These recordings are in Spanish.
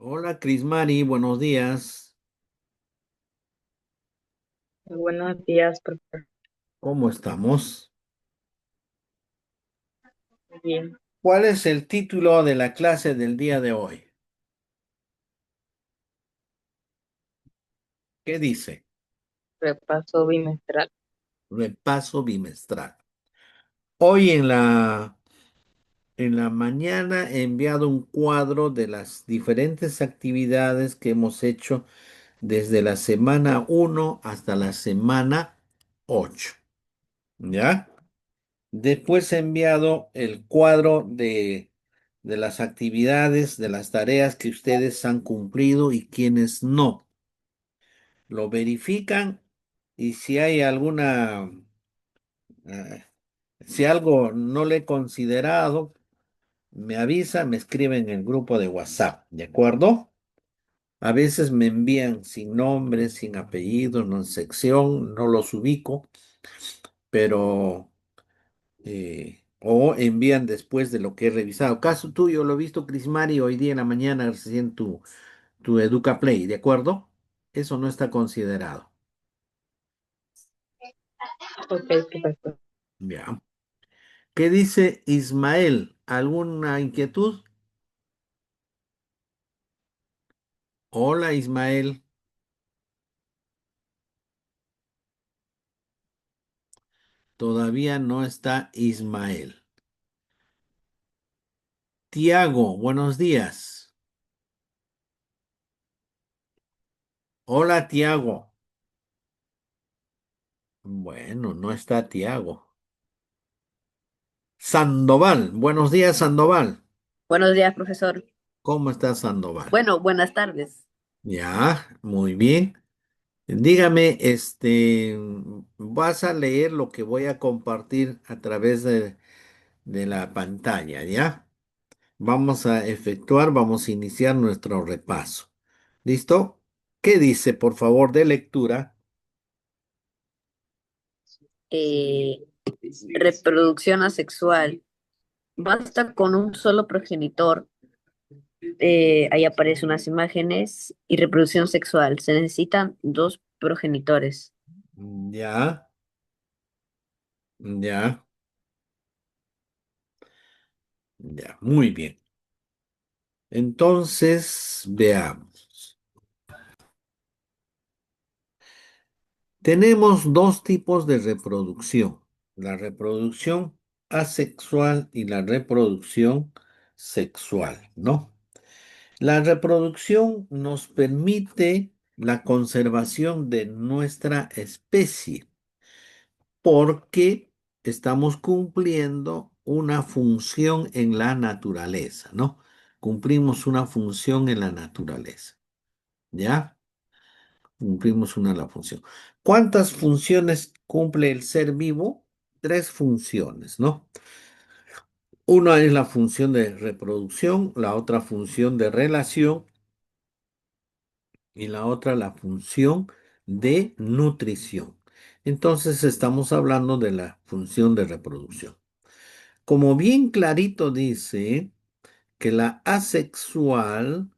Hola, Crismari, buenos días. Buenos días, profesor. ¿Cómo estamos? Bien, ¿Cuál es el título de la clase del día de hoy? ¿Qué dice? repaso bimestral. Repaso bimestral. Hoy en la mañana he enviado un cuadro de las diferentes actividades que hemos hecho desde la semana 1 hasta la semana 8. ¿Ya? Después he enviado el cuadro de las actividades, de las tareas que ustedes han cumplido y quienes no. Lo verifican y si hay eh, si algo no le he considerado, me avisa, me escribe en el grupo de WhatsApp, ¿de acuerdo? A veces me envían sin nombre, sin apellido, no en sección, no los ubico, pero o envían después de lo que he revisado. Caso tuyo, lo he visto, Crismari, hoy día en la mañana recién tu Educa Play, ¿de acuerdo? Eso no está considerado. Ok, profesor. Ya. ¿Qué dice Ismael? ¿Alguna inquietud? Hola, Ismael. Todavía no está Ismael. Tiago, buenos días. Hola, Tiago. Bueno, no está Tiago. Sandoval, buenos días, Sandoval. Buenos días, profesor. ¿Cómo está Sandoval? Bueno, buenas tardes. Ya, muy bien. Dígame, vas a leer lo que voy a compartir a través de la pantalla, ¿ya? Vamos a iniciar nuestro repaso. ¿Listo? ¿Qué dice, por favor, de lectura? Eh, Reproducción asexual. Basta con un solo progenitor. Ahí aparecen unas imágenes y reproducción sexual. Se necesitan dos progenitores. Ya, ya, ya, muy bien. Entonces, veamos. Tenemos dos tipos de reproducción, la reproducción asexual y la reproducción sexual, ¿no? La reproducción nos permite la conservación de nuestra especie porque estamos cumpliendo una función en la naturaleza, ¿no? Cumplimos una función en la naturaleza, ¿ya? Cumplimos una la función. ¿Cuántas funciones cumple el ser vivo? Tres funciones, ¿no? Una es la función de reproducción, la otra función de relación y la otra la función de nutrición. Entonces estamos hablando de la función de reproducción. Como bien clarito dice que la asexual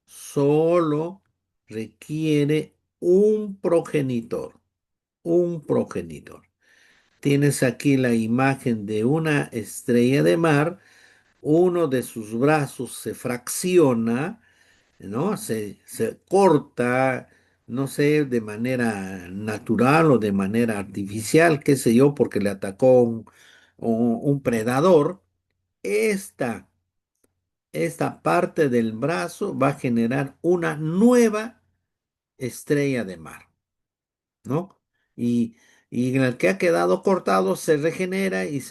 solo requiere un progenitor, un progenitor. Tienes aquí la imagen de una estrella de mar, uno de sus brazos se fracciona, ¿no? Se corta, no sé, de manera natural o de manera artificial, qué sé yo, porque le atacó un predador. Esta, esta parte del brazo va a generar una nueva estrella de mar, ¿no? Y, y en el que ha quedado cortado se regenera y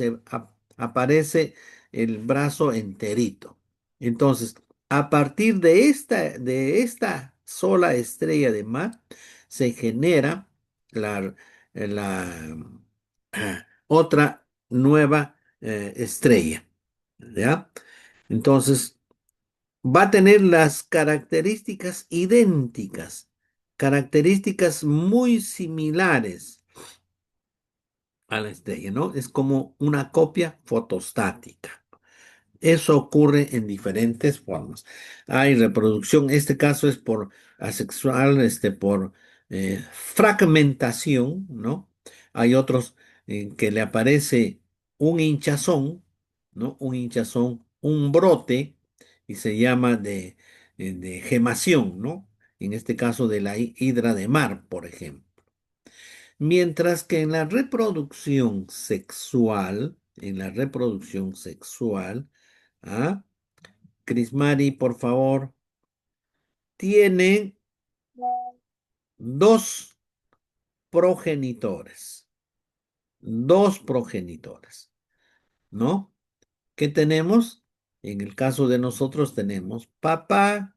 aparece el brazo enterito. Entonces, a partir de esta sola estrella de mar, se genera la otra nueva estrella, ¿ya? Entonces, va a tener las características idénticas, características muy similares a la estrella, ¿no? Es como una copia fotostática. Eso ocurre en diferentes formas. Hay reproducción, este caso es por asexual, por fragmentación, ¿no? Hay otros en que le aparece un hinchazón, ¿no? Un hinchazón, un brote, y se llama de gemación, ¿no? En este caso de la hidra de mar, por ejemplo. Mientras que en la reproducción sexual, ¿ah? Crismari, por favor, tiene dos progenitores, dos progenitores, ¿no? ¿Qué tenemos? En el caso de nosotros tenemos papá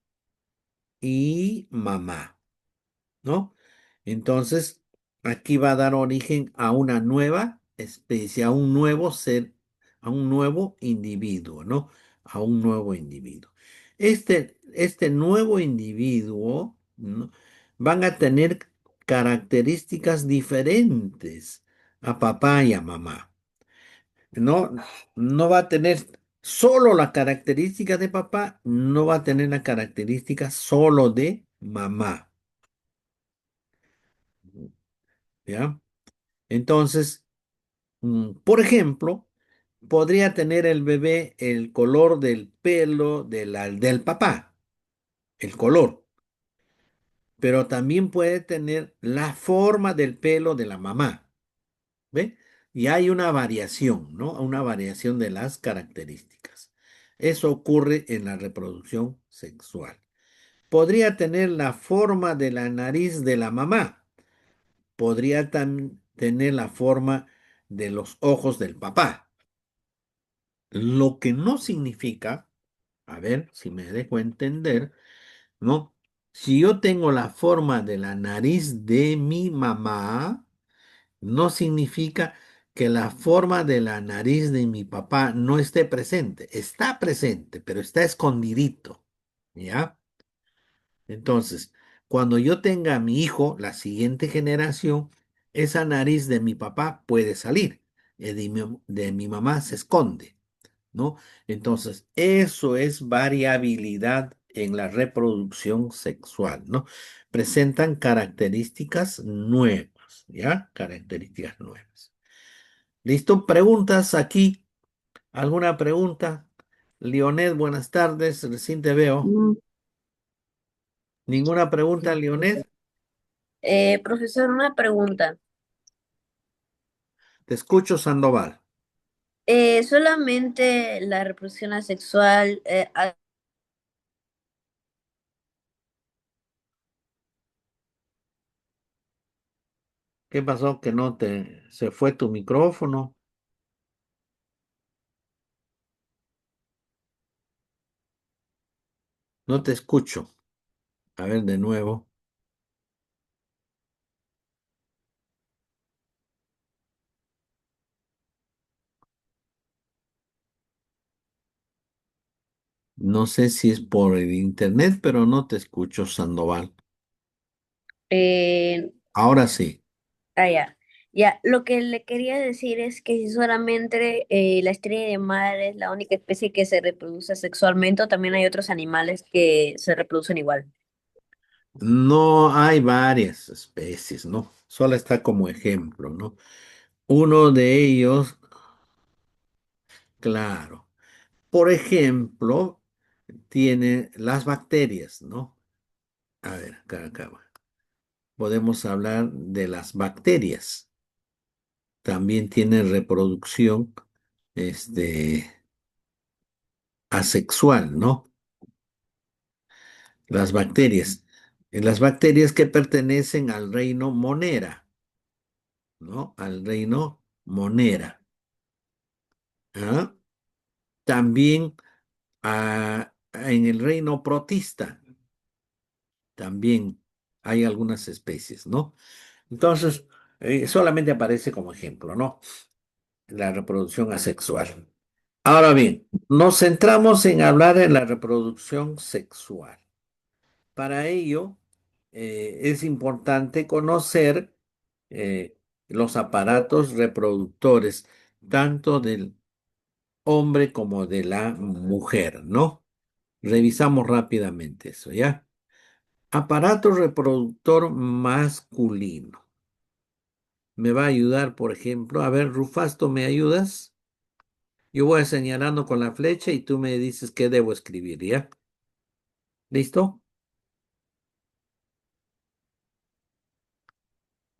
y mamá, ¿no? Entonces, aquí va a dar origen a una nueva especie, a un nuevo ser, a un nuevo individuo, ¿no? A un nuevo individuo. Este nuevo individuo, ¿no? Van a tener características diferentes a papá y a mamá. No, no va a tener solo la característica de papá, no va a tener la característica solo de mamá. ¿Ya? Entonces, por ejemplo, podría tener el bebé el color del pelo del papá, el color, pero también puede tener la forma del pelo de la mamá, ¿ve? Y hay una variación, ¿no? Una variación de las características. Eso ocurre en la reproducción sexual. Podría tener la forma de la nariz de la mamá, podría tener la forma de los ojos del papá. Lo que no significa, a ver si me dejo entender, ¿no? Si yo tengo la forma de la nariz de mi mamá, no significa que la forma de la nariz de mi papá no esté presente. Está presente, pero está escondidito, ¿ya? Entonces, cuando yo tenga a mi hijo, la siguiente generación, esa nariz de mi papá puede salir, de mi mamá se esconde, ¿no? Entonces, eso es variabilidad en la reproducción sexual, ¿no? Presentan características nuevas, ¿ya? Características nuevas. ¿Listo? ¿Preguntas aquí? ¿Alguna pregunta? Leonet, buenas tardes, recién te veo. Mm, ¿Ninguna pregunta, Leonet? Profesor, una pregunta. Te escucho, Sandoval. Solamente la reproducción asexual, ¿Qué pasó? Que no te... se fue tu micrófono. No te escucho. A ver, de nuevo. No sé si es por el internet, pero no te escucho, Sandoval. eh, Ahora sí. ya. Ya, lo que le quería decir es que si solamente la estrella de mar es la única especie que se reproduce sexualmente, o también hay otros animales que se reproducen igual. No hay varias especies, ¿no? Solo está como ejemplo, ¿no? Uno de ellos, claro. Por ejemplo, tiene las bacterias, ¿no? A ver, acá. Podemos hablar de las bacterias. También tiene reproducción, este, asexual, ¿no? Las bacterias. Las bacterias que pertenecen al reino Monera, ¿no? Al reino Monera. ¿Ah? También en el reino Protista, también hay algunas especies, ¿no? Entonces, solamente aparece como ejemplo, ¿no? La reproducción asexual. Ahora bien, nos centramos en hablar de la reproducción sexual. Para ello, es importante conocer los aparatos reproductores, tanto del hombre como de la mujer, ¿no? Revisamos rápidamente eso, ¿ya? Aparato reproductor masculino. Me va a ayudar, por ejemplo, a ver, Rufasto, ¿me ayudas? Yo voy señalando con la flecha y tú me dices qué debo escribir, ¿ya? ¿Listo?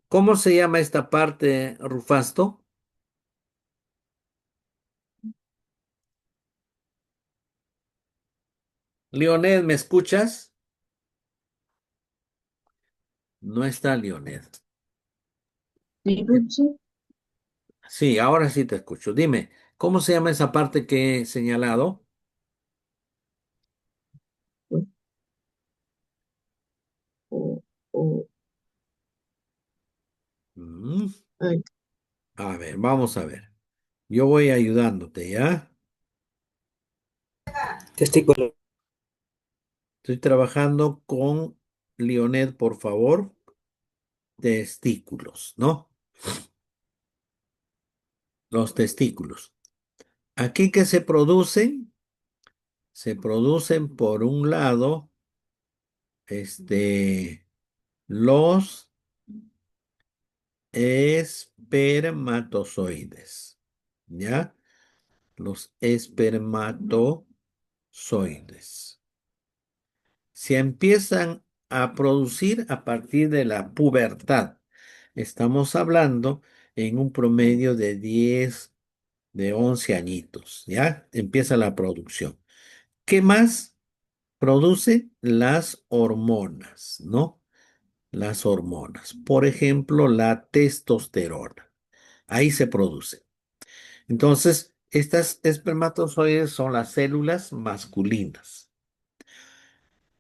¿Cómo se llama esta parte, Rufasto? Leonel, ¿me escuchas? No está Leonel. Sí, profesor. Sí, ahora sí te escucho. Dime, ¿cómo se llama esa parte que he señalado? O, o, Mm, ay, A ver, vamos a ver. Yo voy ayudándote, ¿ya? Testículo. Estoy trabajando con Leonel, por favor. Testículos, ¿no? Los testículos. Aquí que se producen por un lado, los espermatozoides, ¿ya? Los espermatozoides. Se empiezan a producir a partir de la pubertad. Estamos hablando en un promedio de 10, de 11 añitos, ¿ya? Empieza la producción. ¿Qué más produce? Las hormonas, ¿no? Las hormonas. Por ejemplo, la testosterona. Ahí se produce. Entonces, estas espermatozoides son las células masculinas.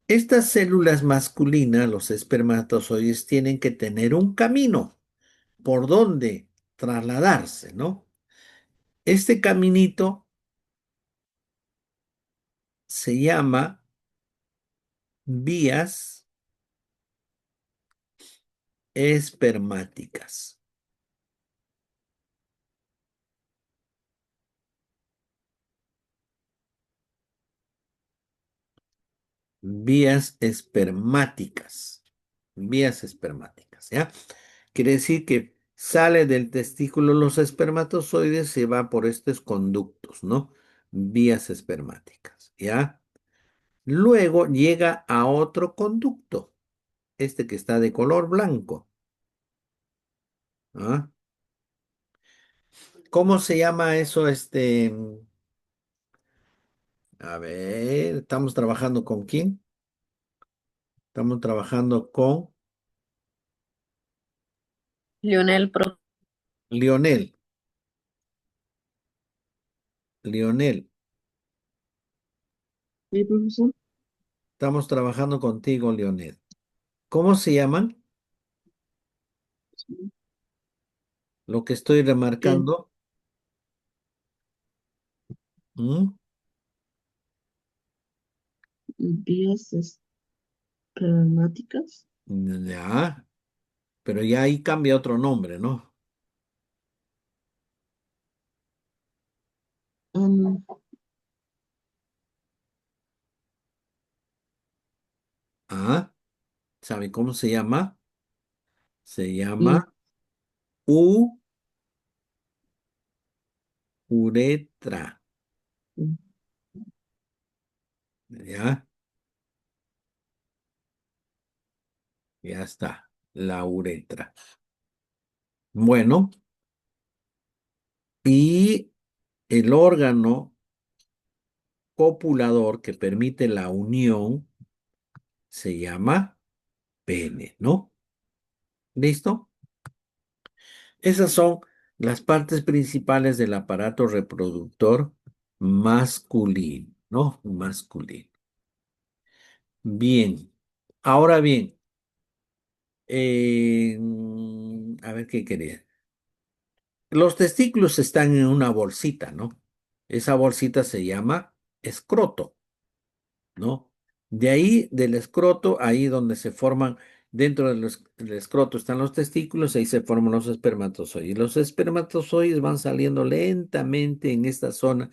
Estas células masculinas, los espermatozoides, tienen que tener un camino por donde trasladarse, ¿no? Este caminito se llama vías espermáticas. Vías espermáticas. Vías espermáticas, ¿ya? Quiere decir que sale del testículo los espermatozoides, se va por estos conductos, ¿no? Vías espermáticas, ¿ya? Luego llega a otro conducto, este que está de color blanco. ¿Ah? ¿Cómo se llama eso? A ver, ¿estamos trabajando con quién? Estamos trabajando con Lionel, Lionel. Lionel, sí, profesor. estamos trabajando contigo, Lionel. ¿Cómo se llaman? Sí. Lo que estoy ¿Qué? remarcando. ¿Mm? Vías espermáticas. Ya, pero ya ahí cambia otro nombre, ¿no? Um, Ah, ¿sabe cómo se llama? Se y, llama u uretra. ¿Ya? Ya está, la uretra. Bueno, y el órgano copulador que permite la unión se llama pene, ¿no? ¿Listo? Esas son las partes principales del aparato reproductor masculino, ¿no? Masculino. Bien. Ahora bien, a ver qué quería. Los testículos están en una bolsita, ¿no? Esa bolsita se llama escroto, ¿no? De ahí, del escroto, ahí donde se forman Dentro del escroto están los testículos, ahí se forman los espermatozoides. Los espermatozoides van saliendo lentamente en esta zona,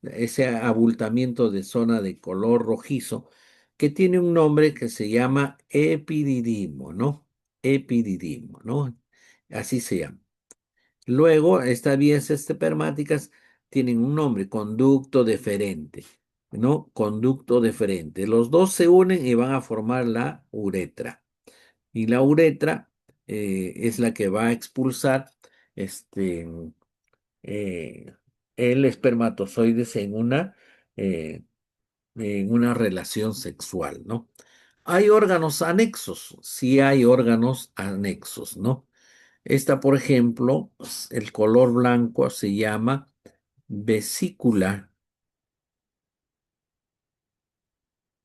ese abultamiento de zona de color rojizo, que tiene un nombre que se llama epididimo, ¿no? Epididimo, ¿no? Así se llama. Luego, estas vías espermáticas tienen un nombre, conducto deferente, ¿no? Conducto deferente. Los dos se unen y van a formar la uretra. Y la uretra es la que va a expulsar este, eh, el espermatozoides en una relación sexual, ¿no? ¿Hay órganos anexos? Sí hay órganos anexos, ¿no? Esta, por ejemplo, el color blanco se llama vesícula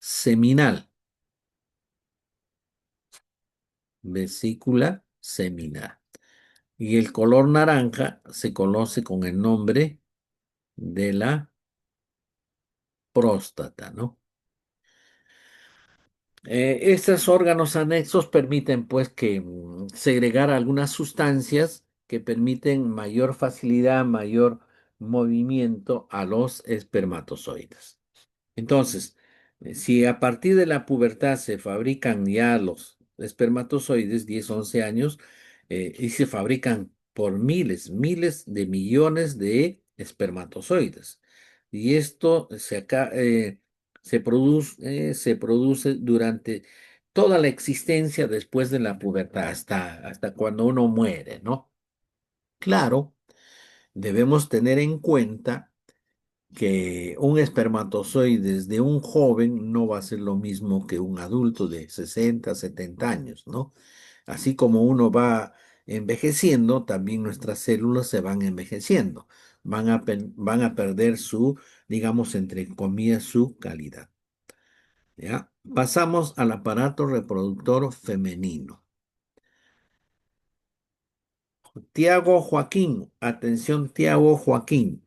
seminal. Vesícula seminal. Y el color naranja se conoce con el nombre de la próstata, ¿no? Estos órganos anexos permiten, pues, que segregar algunas sustancias que permiten mayor facilidad, mayor movimiento a los espermatozoides. Entonces, si a partir de la pubertad se fabrican ya los espermatozoides, 10, 11 años, y se fabrican por miles de millones de espermatozoides. Y esto se produce durante toda la existencia después de la pubertad, hasta cuando uno muere, ¿no? Claro, debemos tener en cuenta que un espermatozoide de un joven no va a ser lo mismo que un adulto de 60, 70 años, ¿no? Así como uno va envejeciendo, también nuestras células se van envejeciendo, van a perder su, digamos, entre comillas, su calidad. ¿Ya? Pasamos al aparato reproductor femenino. Tiago Joaquín, atención, Tiago Joaquín.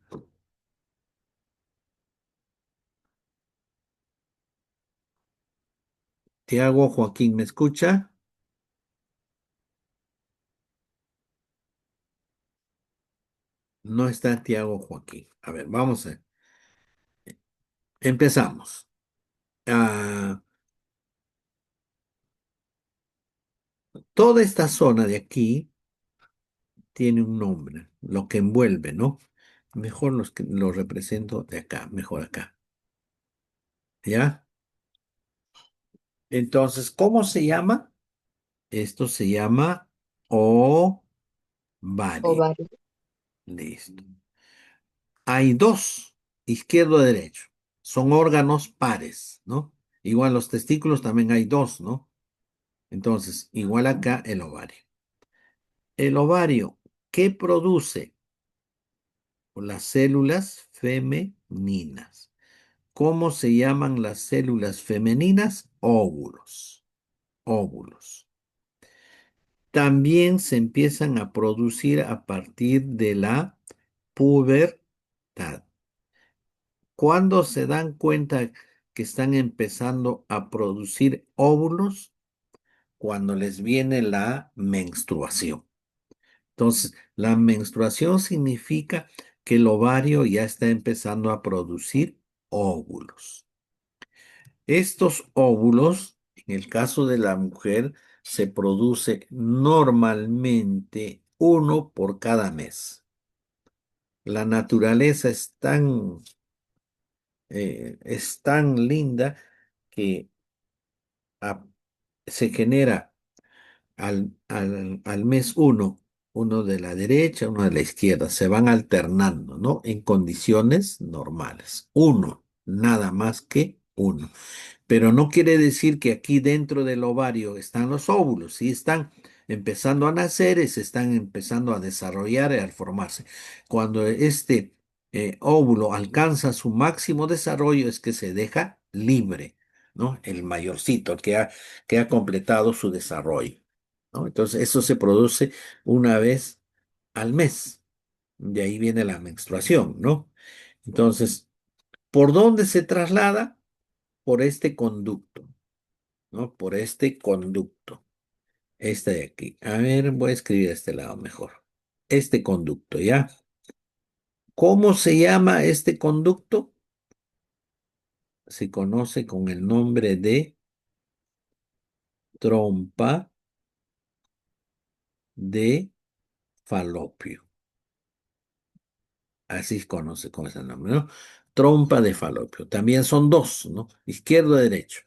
Tiago Joaquín, ¿me escucha? No está Tiago Joaquín. A ver, vamos a empezamos. Ah, toda esta zona de aquí tiene un nombre, lo que envuelve, ¿no? Mejor lo represento de acá, mejor acá. ¿Ya? Entonces, ¿cómo se llama? Esto se llama ovario. Ovario. Listo. Hay dos, izquierdo y derecho. Son órganos pares, ¿no? Igual los testículos también hay dos, ¿no? Entonces, igual acá el ovario. El ovario, ¿qué produce? Las células femeninas. ¿Cómo se llaman las células femeninas? Óvulos. Óvulos. También se empiezan a producir a partir de la pubertad. ¿Cuándo se dan cuenta que están empezando a producir óvulos? Cuando les viene la menstruación. Entonces, la menstruación significa que el ovario ya está empezando a producir óvulos. Estos óvulos, en el caso de la mujer, se produce normalmente uno por cada mes. La naturaleza es tan linda que a- se genera al mes uno de la derecha, uno de la izquierda, se van alternando, ¿no? En condiciones normales. Uno, nada más que uno. Pero no quiere decir que aquí dentro del ovario están los óvulos, sí están empezando a nacer y se están empezando a desarrollar y a formarse. Cuando este óvulo alcanza su máximo desarrollo es que se deja libre, ¿no? El mayorcito, que ha completado su desarrollo, ¿no? Entonces, eso se produce una vez al mes. De ahí viene la menstruación, ¿no? Entonces, ¿por dónde se traslada? Por este conducto, ¿no? Por este conducto. Esta de aquí. A ver, voy a escribir de este lado mejor. Este conducto, ¿ya? ¿Cómo se llama este conducto? Se conoce con el nombre de trompa de falopio. Así se conoce con ese nombre, ¿no? Trompa de falopio. También son dos, ¿no? Izquierdo y derecho.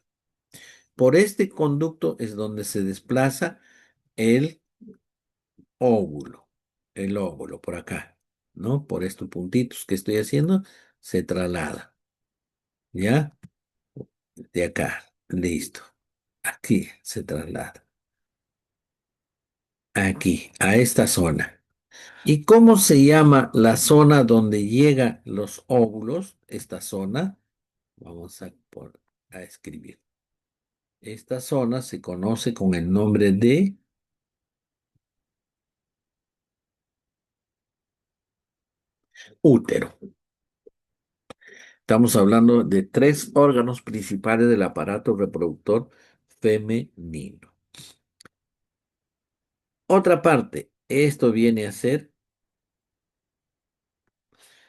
Por este conducto es donde se desplaza el óvulo. El óvulo, por acá, ¿no? Por estos puntitos que estoy haciendo, se traslada. ¿Ya? De acá. Listo. Aquí se traslada. Aquí, a esta zona. ¿Y cómo se llama la zona donde llegan los óvulos? Esta zona, vamos a escribir. Esta zona se conoce con el nombre de útero. Estamos hablando de tres órganos principales del aparato reproductor femenino. Otra parte, esto viene a ser,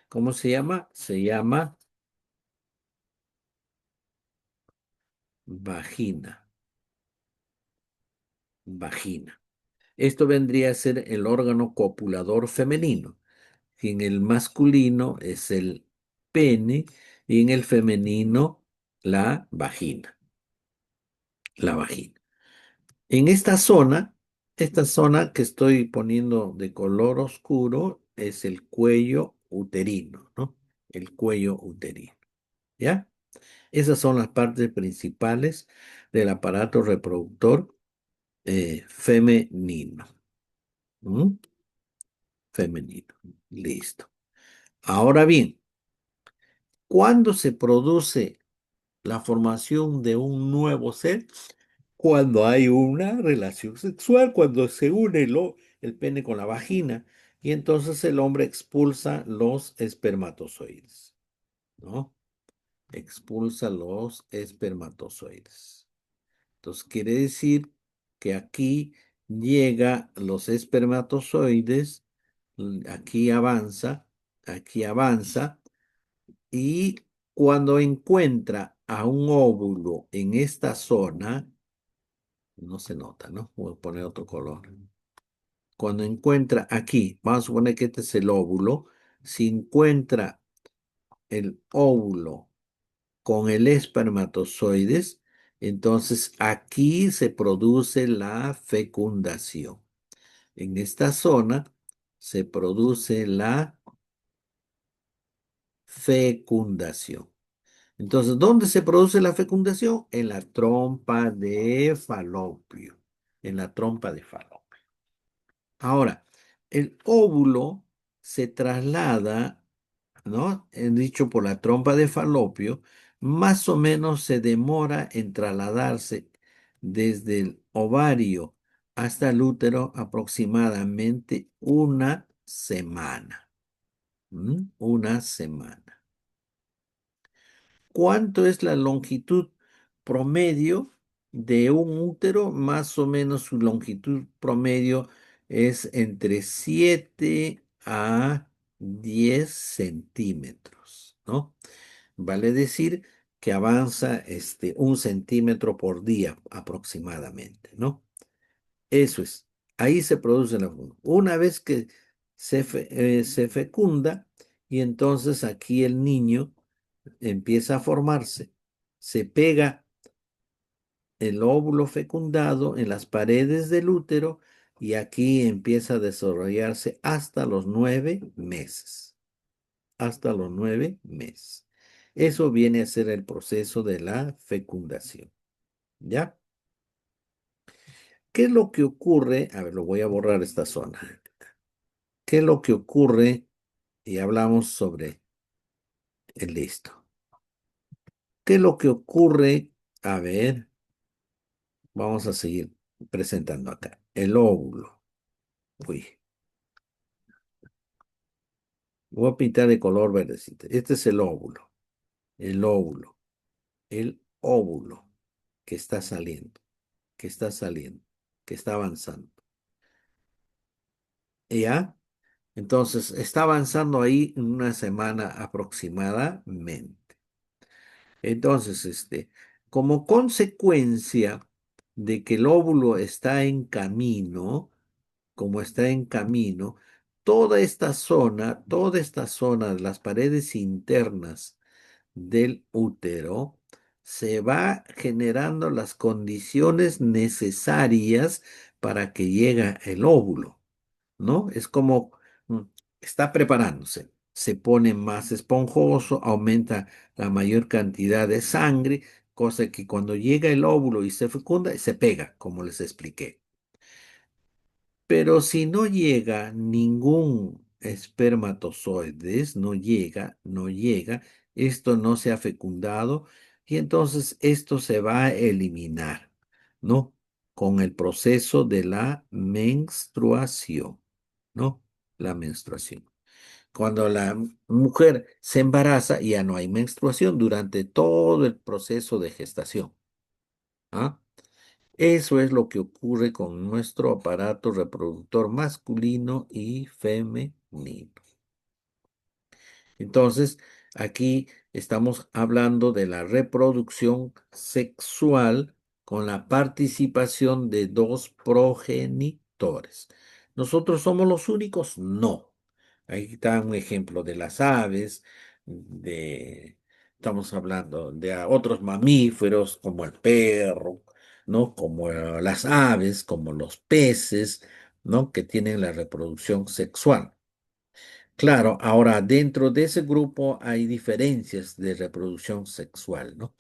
¿cómo se llama? Se llama vagina. Vagina. Esto vendría a ser el órgano copulador femenino. En el masculino es el pene y en el femenino la vagina. La vagina. En esta zona que estoy poniendo de color oscuro es el cuello uterino, ¿no? El cuello uterino. ¿Ya? Esas son las partes principales del aparato reproductor femenino. ¿Mm? Femenino. Listo. Ahora bien, ¿cuándo se produce la formación de un nuevo ser? Cuando hay una relación sexual, cuando se une el pene con la vagina y entonces el hombre expulsa los espermatozoides, ¿no? Expulsa los espermatozoides. Entonces quiere decir que aquí llega los espermatozoides, aquí avanza y cuando encuentra a un óvulo en esta zona, no se nota, ¿no? Voy a poner otro color. Cuando encuentra aquí, vamos a suponer que este es el óvulo, si encuentra el óvulo con el espermatozoides, entonces aquí se produce la fecundación. En esta zona se produce la fecundación. Entonces, ¿dónde se produce la fecundación? En la trompa de falopio. En la trompa de falopio. Ahora, el óvulo se traslada, ¿no? Dicho por la trompa de falopio, más o menos se demora en trasladarse desde el ovario hasta el útero aproximadamente una semana. Una semana. ¿Cuánto es la longitud promedio de un útero? Más o menos su longitud promedio es entre 7 a 10 centímetros, ¿no? Vale decir que avanza 1 centímetro por día aproximadamente, ¿no? Eso es. Ahí se produce la fecundación. Una vez que se fecunda y entonces aquí el niño empieza a formarse, se pega el óvulo fecundado en las paredes del útero y aquí empieza a desarrollarse hasta los 9 meses. Hasta los 9 meses. Eso viene a ser el proceso de la fecundación. ¿Ya? ¿Qué es lo que ocurre? A ver, lo voy a borrar esta zona. ¿Qué es lo que ocurre? Y hablamos sobre el listo. ¿Qué es lo que ocurre? A ver. Vamos a seguir presentando acá. El óvulo. Uy, voy a pintar de color verdecito. Este es el óvulo. El óvulo. El óvulo que está saliendo. Que está saliendo. que está avanzando. ¿Ya? Entonces, está avanzando ahí una semana aproximadamente. Entonces, como consecuencia de que el óvulo está en camino, como está en camino, toda esta zona de las paredes internas del útero, se va generando las condiciones necesarias para que llegue el óvulo, ¿no? Es como mm, está preparándose, se pone más esponjoso, aumenta la mayor cantidad de sangre, cosa que cuando llega el óvulo y se fecunda, se pega, como les expliqué. Pero si no llega ningún espermatozoides, no llega, esto no se ha fecundado y entonces esto se va a eliminar, ¿no? Con el proceso de la menstruación, ¿no? La menstruación. Cuando la mujer se embaraza, ya no hay menstruación durante todo el proceso de gestación. ¿Ah? Eso es lo que ocurre con nuestro aparato reproductor masculino y femenino. Entonces, aquí estamos hablando de la reproducción sexual con la participación de dos progenitores. ¿Nosotros somos los únicos? No. Ahí está un ejemplo de las aves, estamos hablando de otros mamíferos como el perro, ¿no? Como las aves, como los peces, ¿no? Que tienen la reproducción sexual. Claro, ahora dentro de ese grupo hay diferencias de reproducción sexual, ¿no?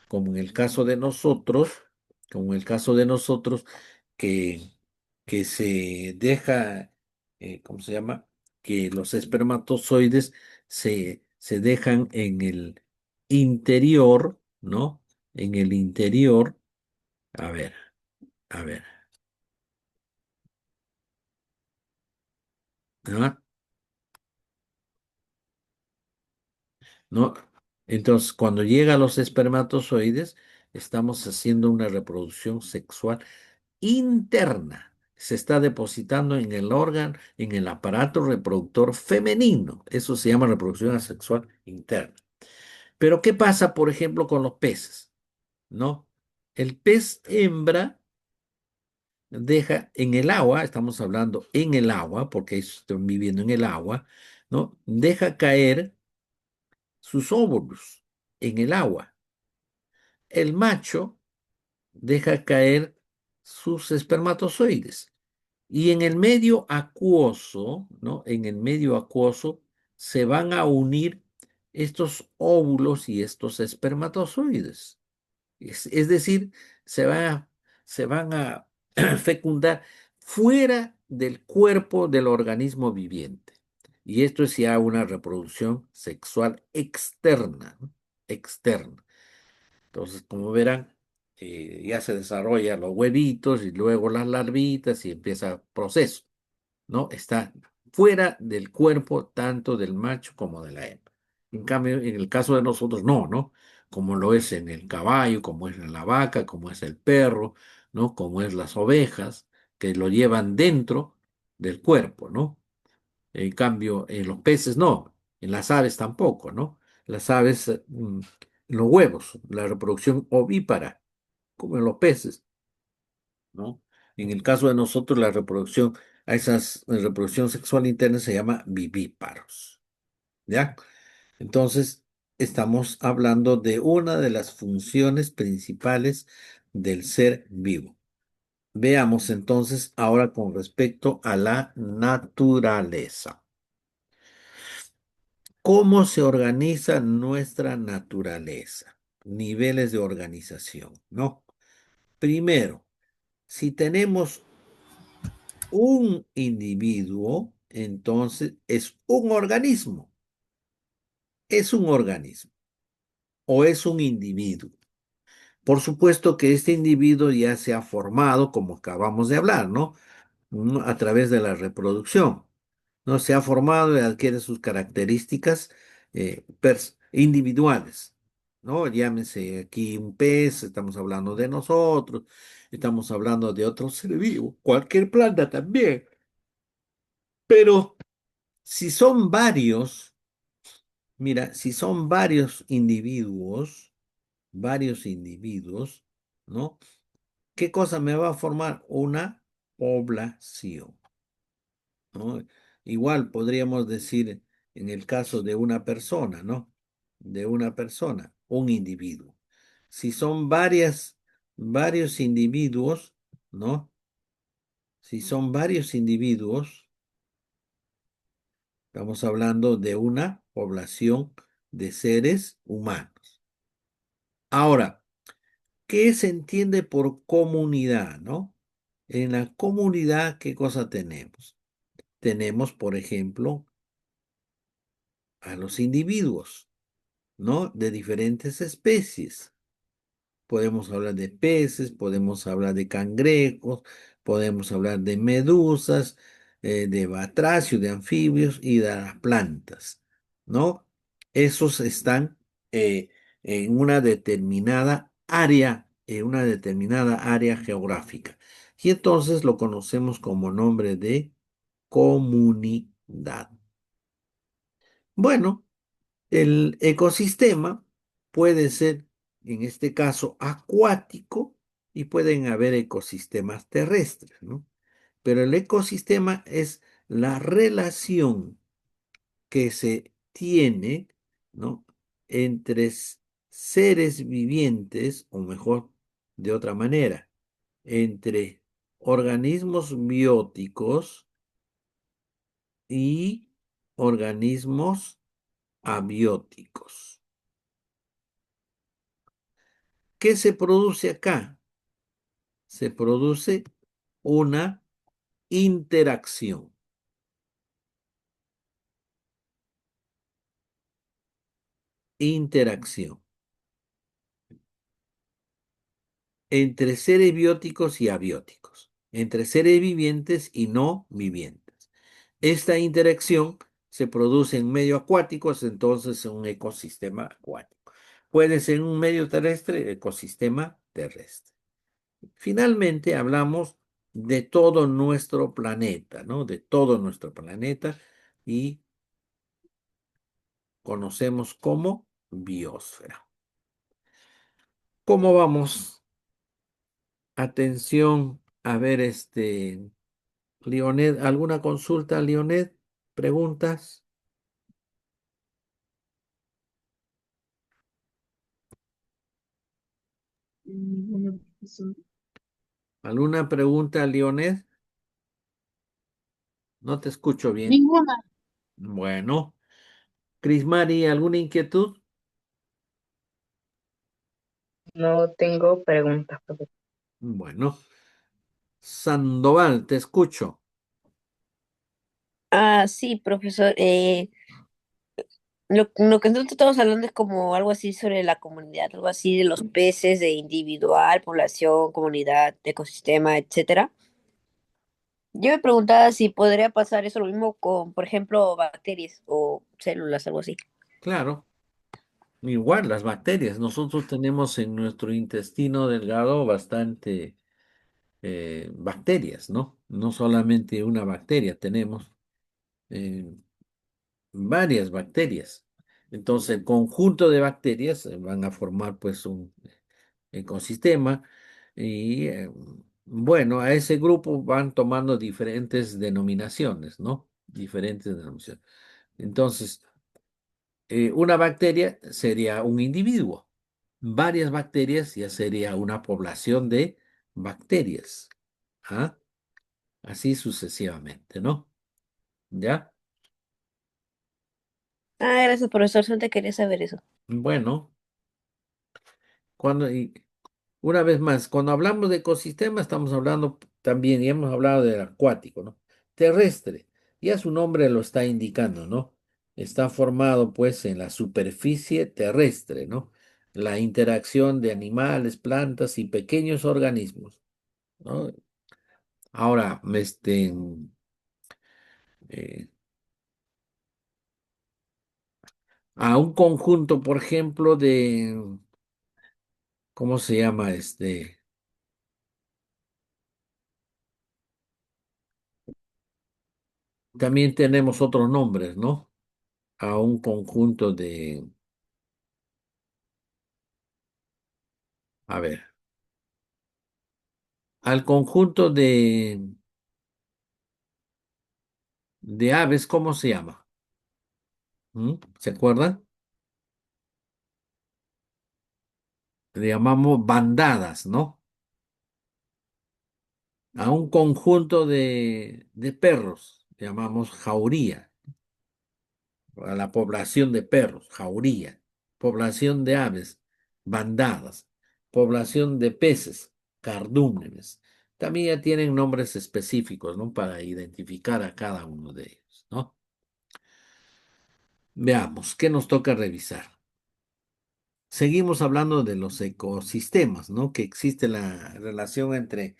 Como en el caso de nosotros, como en el caso de nosotros, que, que se deja, ¿cómo se llama? Que los espermatozoides se dejan en el interior, ¿no? En el interior, a ver, a ver, ¿ah? ¿No? Entonces, cuando llegan los espermatozoides, estamos haciendo una reproducción sexual interna. Se está depositando en el órgano, en el aparato reproductor femenino. Eso se llama reproducción sexual interna. Pero, ¿qué pasa, por ejemplo, con los peces? ¿No? El pez hembra deja en el agua, estamos hablando en el agua, porque están viviendo en el agua, ¿no? Deja caer sus óvulos en el agua. El macho deja caer sus espermatozoides. Y en el medio acuoso, ¿no? En el medio acuoso se van a unir estos óvulos y estos espermatozoides. Es decir, se van a fecundar fuera del cuerpo del organismo viviente. Y esto es ya una reproducción sexual externa, ¿no? Externa. Entonces, como verán, ya se desarrollan los huevitos y luego las larvitas y empieza el proceso, ¿no? Está fuera del cuerpo tanto del macho como de la hembra. En cambio, en el caso de nosotros, no, ¿no? Como lo es en el caballo, como es en la vaca, como es el perro, ¿no? Como es las ovejas, que lo llevan dentro del cuerpo, ¿no? En cambio, en los peces no, en las aves tampoco, ¿no? Las aves, los huevos, la reproducción ovípara, como en los peces, ¿no? En el caso de nosotros, la reproducción, a esas reproducción sexual interna se llama vivíparos, ¿ya? Entonces, estamos hablando de una de las funciones principales del ser vivo. Veamos entonces ahora con respecto a la naturaleza. ¿Cómo se organiza nuestra naturaleza? Niveles de organización, ¿no? Primero, si tenemos un individuo, entonces es un organismo o es un individuo. Por supuesto que este individuo ya se ha formado, como acabamos de hablar, ¿no? A través de la reproducción, ¿no? Se ha formado y adquiere sus características individuales, ¿no? Llámese aquí un pez, estamos hablando de nosotros, estamos hablando de otro ser vivo, cualquier planta también. Pero si son varios, mira, si son varios individuos, ¿no? ¿Qué cosa me va a formar? Una población, ¿no? Igual podríamos decir en el caso de una persona, ¿no? De una persona, un individuo. Si son varios individuos, ¿no? Si son varios individuos, estamos hablando de una población de seres humanos. Ahora, ¿qué se entiende por comunidad, no? En la comunidad, ¿qué cosa tenemos? Tenemos, por ejemplo, a los individuos, ¿no? De diferentes especies. Podemos hablar de peces, podemos hablar de cangrejos, podemos hablar de medusas, de batracios, de anfibios y de las plantas, ¿no? Esos están eh, en una determinada área geográfica. Y entonces lo conocemos como nombre de comunidad. Bueno. El ecosistema puede ser, en este caso, acuático y pueden haber ecosistemas terrestres, ¿no? Pero el ecosistema es la relación que se tiene, ¿no? Entre seres vivientes, o mejor, de otra manera, entre organismos bióticos y organismos abióticos. ¿Qué se produce acá? Se produce una interacción. Interacción entre seres bióticos y abióticos, entre seres vivientes y no vivientes. Esta interacción se produce en medio acuáticos, entonces en un ecosistema acuático. Puede ser un medio terrestre, ecosistema terrestre. Finalmente hablamos de todo nuestro planeta, ¿no? De todo nuestro planeta y conocemos como biosfera. ¿Cómo vamos? Atención, a ver, Leonet, ¿alguna consulta, Leonet? ¿Preguntas? Ninguna, profesor. ¿Alguna pregunta, Leonet? No te escucho bien. Ninguna. Bueno, Crismari, ¿alguna inquietud? No tengo preguntas, profesor. Bueno, Sandoval, te escucho. Ah, sí, profesor. Lo que nosotros estamos hablando es como algo así sobre la comunidad, algo así de los peces, de individual, población, comunidad, ecosistema, etcétera. Yo me preguntaba si podría pasar eso lo mismo con, por ejemplo, bacterias o células, algo así. Claro. Igual las bacterias. Nosotros tenemos en nuestro intestino delgado bastante bacterias, ¿no? No solamente una bacteria, tenemos eh, varias bacterias. Entonces, el conjunto de bacterias van a formar pues un ecosistema y bueno, a ese grupo van tomando diferentes denominaciones, ¿no? Diferentes denominaciones. Entonces, una bacteria sería un individuo. Varias bacterias ya sería una población de bacterias. ¿Ah? Así sucesivamente, ¿no? ¿Ya? Ah, gracias, profesor. Solo quería saber eso. Bueno, y una vez más, cuando hablamos de ecosistema, estamos hablando también, y hemos hablado del acuático, ¿no? Terrestre, ya su nombre lo está indicando, ¿no? Está formado pues en la superficie terrestre, ¿no? La interacción de animales, plantas y pequeños organismos, ¿no? Ahora, eh, a un conjunto, por ejemplo, de ¿Cómo se llama También tenemos otros nombres, ¿no? A un conjunto a ver, al conjunto de aves, ¿cómo se llama? ¿Se acuerdan? Le llamamos bandadas, ¿no? A un conjunto de perros, le llamamos jauría. A la población de perros, jauría. Población de aves, bandadas. Población de peces, cardúmenes. También ya tienen nombres específicos, ¿no? Para identificar a cada uno de ellos, ¿no? Veamos, ¿qué nos toca revisar? Seguimos hablando de los ecosistemas, ¿no? Que existe la relación entre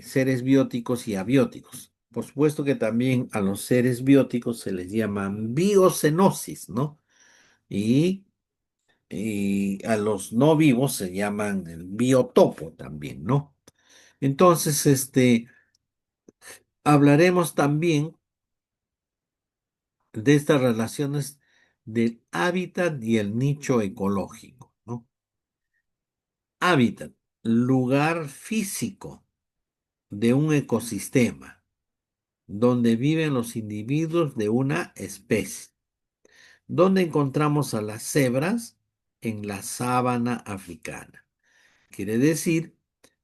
seres bióticos y abióticos. Por supuesto que también a los seres bióticos se les llama biocenosis, ¿no? Y, y a los no vivos se llaman el biotopo también, ¿no? Entonces, hablaremos también de estas relaciones del hábitat y el nicho ecológico, ¿no? Hábitat, lugar físico de un ecosistema donde viven los individuos de una especie. ¿Dónde encontramos a las cebras? En la sabana africana. Quiere decir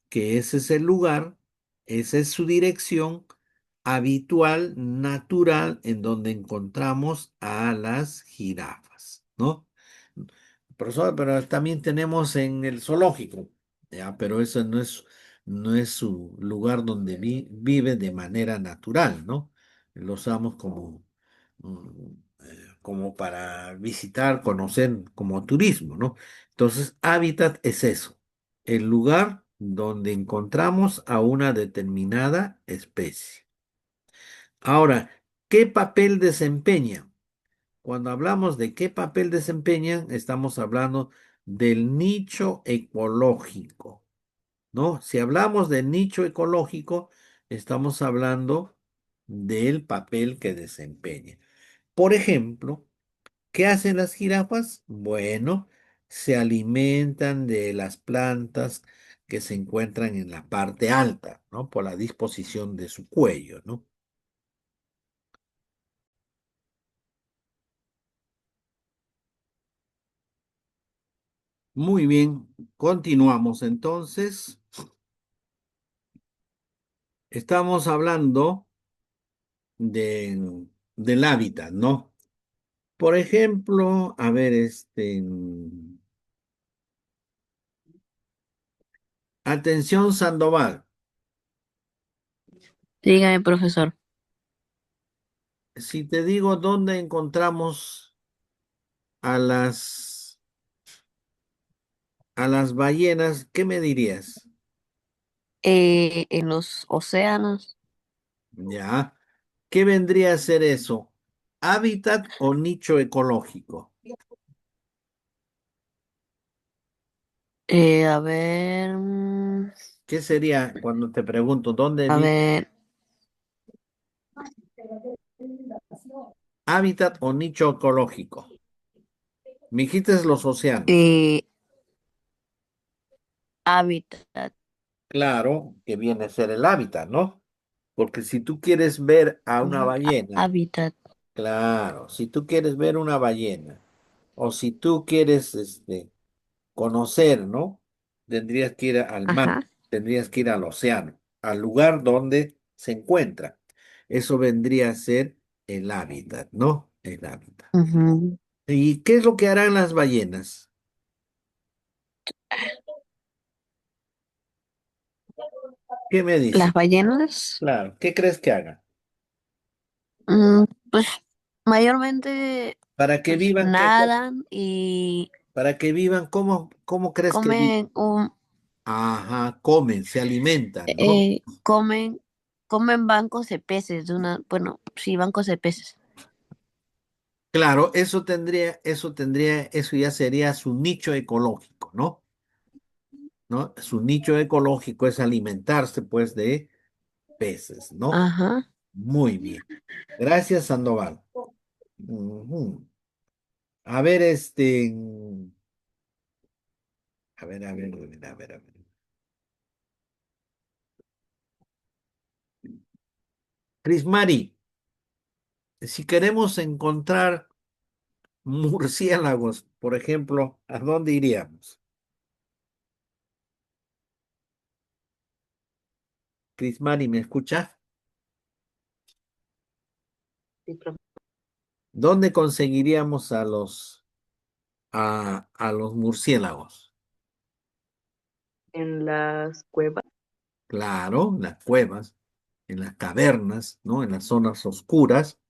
que ese es el lugar, esa es su dirección habitual, natural, en donde encontramos a las jirafas, ¿no? Pero también tenemos en el zoológico, ¿ya? Pero eso no es su lugar donde vive de manera natural, ¿no? Lo usamos mm, como para visitar, conocer, como turismo, ¿no? Entonces, hábitat es eso, el lugar donde encontramos a una determinada especie. Ahora, ¿qué papel desempeña? Cuando hablamos de qué papel desempeñan, estamos hablando del nicho ecológico, ¿no? Si hablamos del nicho ecológico, estamos hablando del papel que desempeña. Por ejemplo, ¿qué hacen las jirafas? Bueno, se alimentan de las plantas que se encuentran en la parte alta, ¿no? Por la disposición de su cuello, ¿no? Muy bien, continuamos entonces. Estamos hablando del hábitat, ¿no? Por ejemplo, a ver, atención Sandoval, Dígame, profesor. si te digo dónde encontramos a las ballenas, ¿qué me dirías? En los océanos, Ya, ¿qué vendría a ser eso? ¿Hábitat o nicho ecológico? a ver, ¿Qué sería cuando te pregunto dónde a vive? ver, ¿Hábitat o nicho ecológico? Me dijiste los océanos. eh, hábitat, Claro que viene a ser el hábitat, ¿no? Porque si tú quieres ver a una ballena, hábitat, claro, si tú quieres ver una ballena, o si tú quieres conocer, ¿no? Tendrías que ir al mar, ajá, tendrías que ir al océano, al lugar donde se encuentra. Eso vendría a ser el hábitat, ¿no? El hábitat. ujú. ¿Y qué es lo que harán las ballenas? ¿Qué me Las dices? ballenas, Claro, ¿qué crees que hagan? pues mayormente, Para que pues vivan, nadan y para que vivan, ¿cómo crees que viven? comen Ajá, comen, se alimentan, ¿no? comen, comen bancos de peces, bueno, sí, bancos de peces. Claro, eso ya sería su nicho ecológico, ¿no? ¿no? Su nicho ecológico es alimentarse, pues, de peces, ¿no? Ajá. Muy bien. Gracias, Sandoval. Ujú. A ver, a ver, a ver, a ver, a ver, a ver. Cris Mari, si queremos encontrar murciélagos, por ejemplo, ¿a dónde iríamos? Cris Mari, ¿me escucha? Sí, profe. ¿Dónde conseguiríamos a los murciélagos? En las cuevas. Claro, en las cuevas, en las cavernas, ¿no? En las zonas oscuras.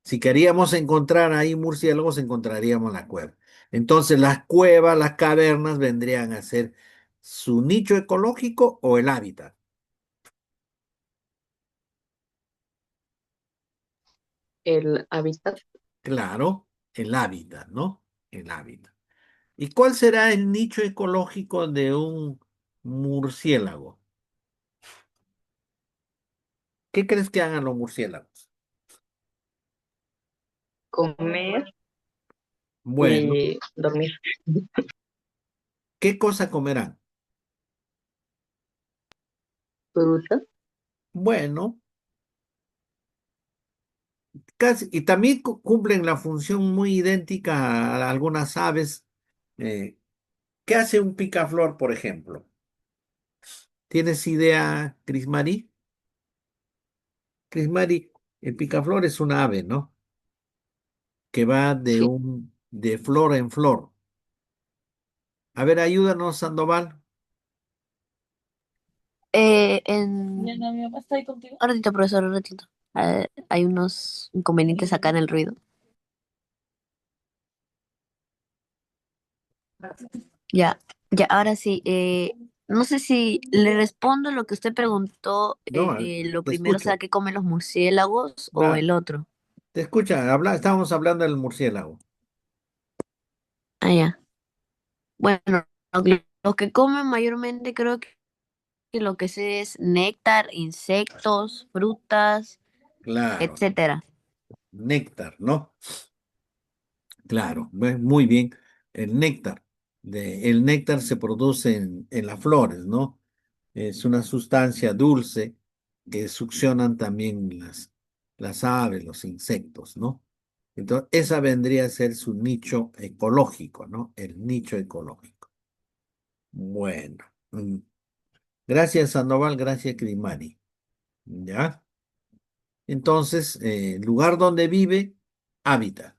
Si queríamos encontrar ahí murciélagos, encontraríamos la cueva. Entonces, las cuevas, las cavernas vendrían a ser su nicho ecológico o el hábitat. El hábitat Claro, el hábitat, ¿no? El hábitat. ¿Y cuál será el nicho ecológico de un murciélago? ¿Qué crees que hagan los murciélagos? comer Bueno, y dormir. ¿qué cosa comerán? Fruta. Bueno, casi, y también cumplen la función muy idéntica a algunas aves. eh, ¿Qué hace un picaflor, por ejemplo? ¿Tienes idea, Cris Mari? Cris Mari, el picaflor es una ave, ¿no? Que va Sí. de flor en flor. A ver, ayúdanos, Sandoval. Mi mamá está ahí contigo. Un ratito, profesor, un ratito. Hay unos inconvenientes acá en el ruido. Ya, ya, ahora sí. No sé si le respondo lo que usted preguntó. No, Lo te primero escucho. será que comen los murciélagos o Va, el otro. te escucha, estábamos hablando del murciélago. Ah, ya. Bueno, lo que comen mayormente creo que lo que sé es néctar, insectos, frutas, Claro, etcétera. néctar, ¿no? Claro, muy bien. El néctar. El néctar se produce en las flores, ¿no? Es una sustancia dulce que succionan también las aves, los insectos, ¿no? Entonces, esa vendría a ser su nicho ecológico, ¿no? El nicho ecológico. Bueno, gracias Sandoval, gracias Crimani. ¿Ya? Entonces, lugar donde vive, hábitat,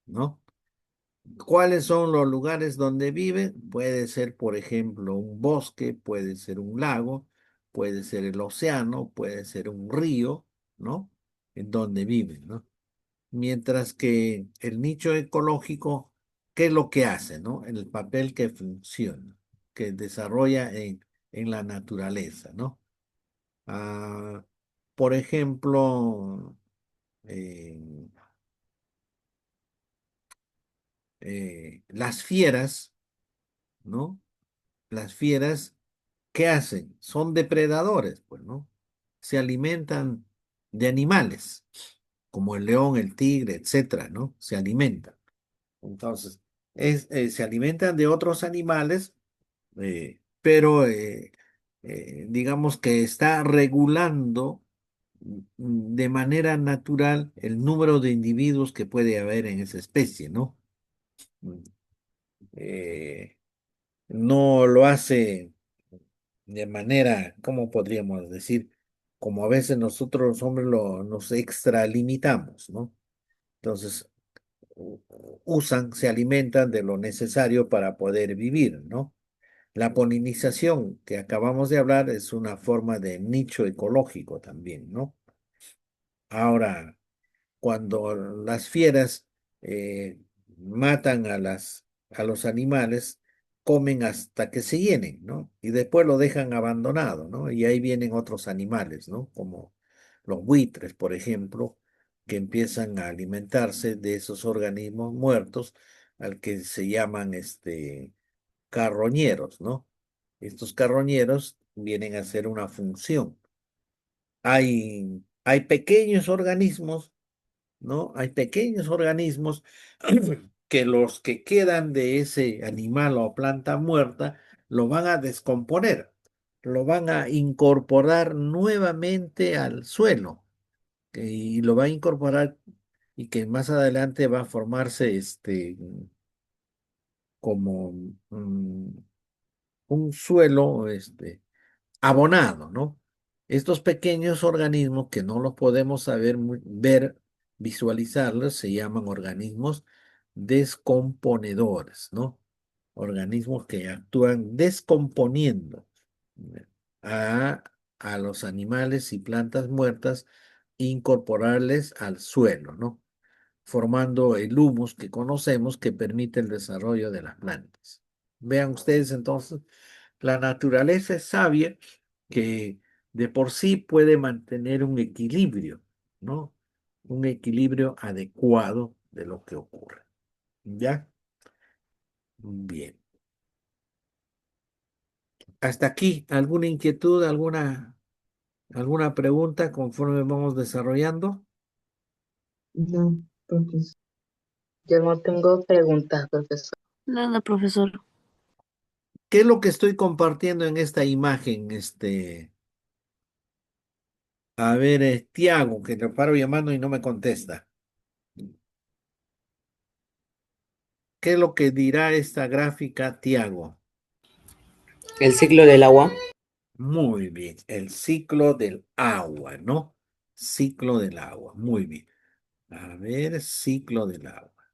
¿no? ¿Cuáles son los lugares donde vive? Puede ser, por ejemplo, un bosque, puede ser un lago, puede ser el océano, puede ser un río, ¿no? En donde viven, ¿no? Mientras que el nicho ecológico, ¿qué es lo que hace, ¿no? El papel que funciona, que desarrolla en la naturaleza, ¿no? Ah, por ejemplo, eh, las fieras, ¿no? Las fieras, ¿qué hacen? Son depredadores, pues, ¿no? Se alimentan de animales, como el león, el tigre, etcétera, ¿no? Se alimentan. Entonces, se alimentan de otros animales, pero digamos que está regulando de manera natural el número de individuos que puede haber en esa especie, ¿no? Mm, eh, no lo hace de manera, ¿cómo podríamos decir? Como a veces nosotros los hombres nos extralimitamos, ¿no? Entonces, se alimentan de lo necesario para poder vivir, ¿no? La polinización que acabamos de hablar es una forma de nicho ecológico también, ¿no? Ahora, cuando las fieras matan a los animales, comen hasta que se llenen, ¿no? Y después lo dejan abandonado, ¿no? Y ahí vienen otros animales, ¿no? Como los buitres, por ejemplo, que empiezan a alimentarse de esos organismos muertos, al que se llaman carroñeros, ¿no? Estos carroñeros vienen a hacer una función. Hay pequeños organismos, ¿no? Hay pequeños organismos que los que quedan de ese animal o planta muerta lo van a descomponer, lo van a incorporar nuevamente al suelo y lo va a incorporar y que más adelante va a formarse como un suelo abonado, ¿no? Estos pequeños organismos que no los podemos saber ver, visualizarlos, se llaman organismos descomponedores, ¿no? Organismos que actúan descomponiendo a, a los animales y plantas muertas, incorporarles al suelo, ¿no? Formando el humus que conocemos que permite el desarrollo de las plantas. Vean ustedes entonces, la naturaleza es sabia que de por sí puede mantener un equilibrio, ¿no? Un equilibrio adecuado de lo que ocurre. ¿Ya? Bien. Hasta aquí, ¿alguna inquietud, alguna pregunta conforme vamos desarrollando? No, profesor. Yo no tengo preguntas, profesor. Nada, profesor. ¿Qué es lo que estoy compartiendo en esta imagen? A ver, Tiago, que le paro llamando y no me contesta. ¿Qué es lo que dirá esta gráfica, Tiago? El ciclo del agua. Muy bien, el ciclo del agua, ¿no? Ciclo del agua, muy bien. A ver, ciclo del agua.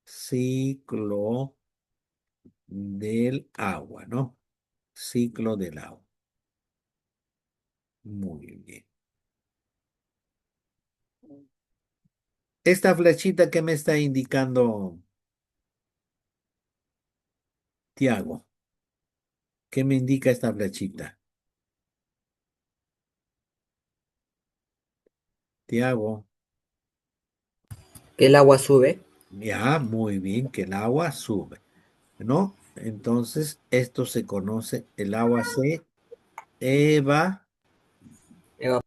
Ciclo del agua, ¿no? Ciclo del agua. Muy bien. Esta flechita que me está indicando Tiago, ¿qué me indica esta flechita? Tiago, El agua sube. ya, muy bien, que el agua sube, ¿no? Entonces, esto se conoce, el agua se eva, Eva-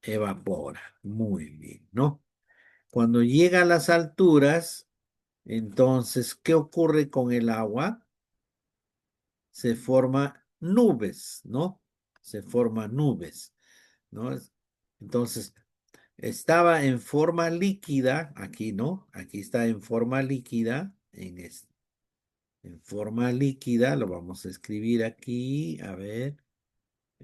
evapora, muy bien, ¿no? Cuando llega a las alturas, entonces, ¿qué ocurre con el agua? Se forma nubes, ¿no? Se forman nubes, ¿no? Entonces, estaba en forma líquida, aquí, ¿no? Aquí está en forma líquida, en forma líquida, lo vamos a escribir aquí, a ver,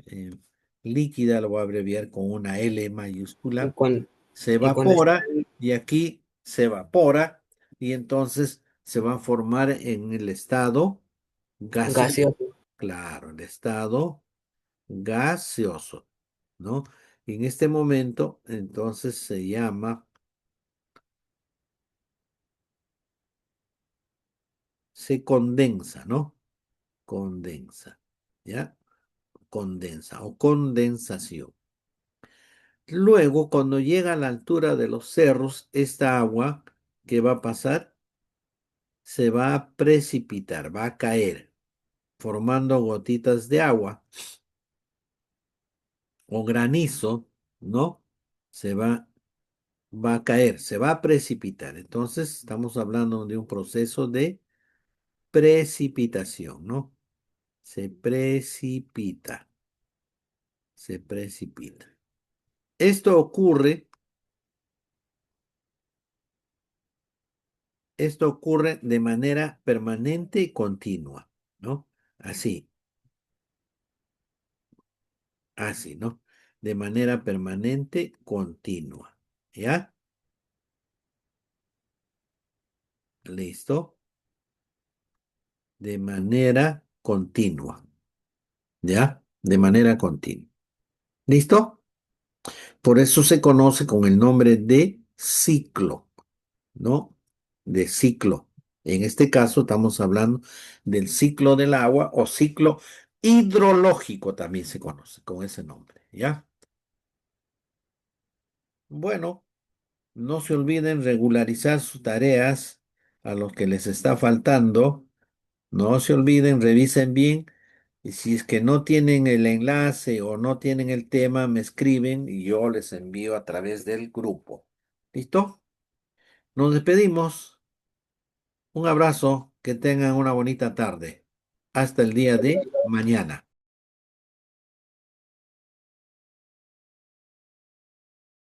eh, líquida lo voy a abreviar con una L y mayúscula, cuando, se y cuando está evapora y aquí se evapora y entonces se va a formar en el estado gaseoso. gaseoso, Claro, el estado gaseoso, ¿no? Y en este momento, entonces se llama, se condensa, ¿no? Condensa, ¿ya? Condensa o condensación. Luego, cuando llega a la altura de los cerros, esta agua, ¿qué va a pasar? Se va a precipitar, va a caer, formando gotitas de agua o granizo, ¿no? Se va a caer, se va a precipitar. Entonces, estamos hablando de un proceso de precipitación, ¿no? Se precipita, se precipita. Esto ocurre de manera permanente y continua, ¿no? Así, así, ¿no? De manera permanente, continua. ¿Ya? ¿Listo? De manera continua. ¿Ya? De manera continua. ¿Listo? Por eso se conoce con el nombre de ciclo, ¿no? De ciclo. En este caso estamos hablando del ciclo del agua o ciclo hidrológico también se conoce con ese nombre, ¿ya? Bueno, no se olviden regularizar sus tareas a los que les está faltando No se olviden, revisen bien. Y si es que no tienen el enlace o no tienen el tema, me escriben y yo les envío a través del grupo. ¿Listo? Nos despedimos. Un abrazo, que tengan una bonita tarde. Hasta el día de mañana.